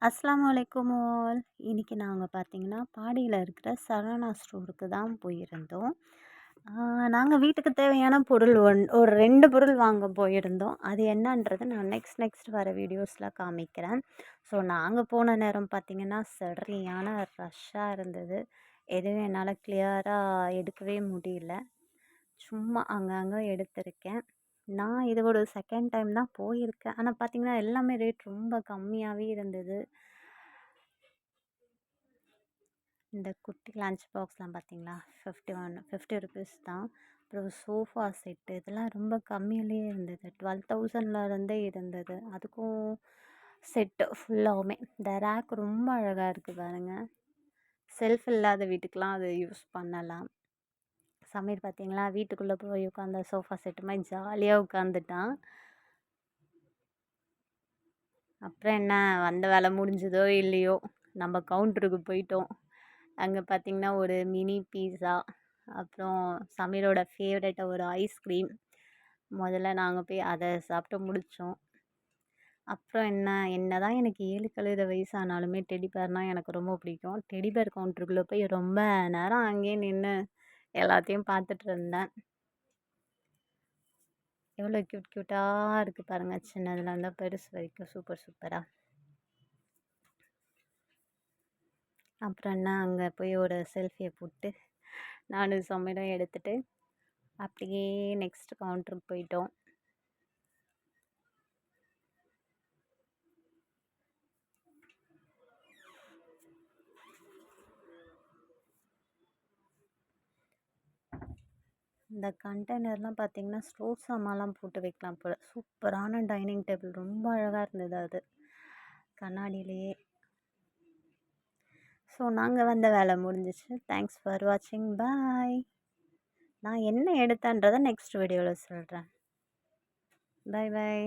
அஸ்ஸலாமு அலைக்கும் ஆல். இன்னைக்கு நாங்க பார்த்தீங்கன்னா, பாடியில இருக்கிற சரவணா ஸ்டோருக்கு தான் போயிருந்தோம். நாங்க வீட்டுக்கு தேவையான பொருள் ஒரு 2 பொருள் வாங்க போயிருந்தோம். அது என்னன்றது நான் நெக்ஸ்ட் வர வீடியோஸ்ல காமிக்கிறேன். ஸோ நாங்க போன நேரம் பார்த்தீங்கன்னா, சரியான ரஷ்ஷா இருந்தது. எதுவும் என்னால கிளியரா எடுக்கவே முடியல. சும்மா அங்கங்க எடுத்திருக்கேன். நான் இது ஒரு செகண்ட் டைம் தான் போயிருக்கேன். ஆனா பார்த்தீங்கன்னா, எல்லாமே ரேட் ரொம்ப கம்மியாவே இருந்தது. இந்த குட்டி லஞ்ச் பாக்ஸ்லாம் பார்த்தீங்களா? 50 ருபீஸ் தான். அப்புறம் சோஃபா செட்டு இதெல்லாம் ரொம்ப கம்மியிலேயே இருந்தது. 12,000ல இருந்தே இருந்தது. அதுக்கும் செட்டு ஃபுல்லாவுமே. இந்த ரேக் ரொம்ப அழகா இருக்கு பாருங்க. செல்ஃப் இல்லாத வீட்டுக்கெலாம் அது யூஸ் பண்ணலாம். சமீர் பார்த்தீங்களா? வீட்டுக்குள்ளே போய் உட்காந்த சோஃபா செட்டு மாதிரி ஜாலியாக உட்காந்துட்டான். அப்புறம் என்ன, வந்த வேலை முடிஞ்சதோ இல்லையோ, நம்ம கவுண்டருக்கு போயிட்டோம். அங்கே பார்த்தீங்கன்னா, ஒரு மினி பீஸா, அப்புறம் சமீரோட ஃபேவரட் ஒரு ஐஸ்கிரீம். முதல்ல நாங்கள் போய் அதை சாப்பிட்டு முடித்தோம். அப்புறம் என்னதான் எனக்கு 7 கழுத வயசானாலுமே டெடி பேர்னால் எனக்கு ரொம்ப பிடிக்கும். டெடி பேர் கவுண்டருக்குள்ளே போய் ரொம்ப நேரம் அங்கேயே நின்று எல்லாத்தையும் பார்த்துட்டு இருந்தேன். எவ்வளோ க்யூட்டாக இருக்குது பாருங்கள், சின்னதுலேருந்து பெருசு வரைக்கும் சூப்பராக. அப்புறம் என்ன, அங்கே போய் ஒரு செல்ஃபியை போட்டு நானும் சமையலும் எடுத்துகிட்டு அப்படியே நெக்ஸ்ட் கவுண்டருக்கு போயிட்டோம். இந்த கண்டெய்னர்லாம் பார்த்தீங்கன்னா, ஸ்டோர் சாமான்லாம் போட்டு வைக்கலாம் போல. சூப்பரான டைனிங் டேபிள், ரொம்ப அழகாக இருந்தது அது, கண்ணாடியிலேயே. ஸோ நாங்கள் வந்த வேலை முடிஞ்சிச்சு. தேங்க்ஸ் ஃபார் வாட்சிங். பாய். நான் என்ன எடுத்தேன்றதை நெக்ஸ்ட் வீடியோவில் சொல்கிறேன். பாய்.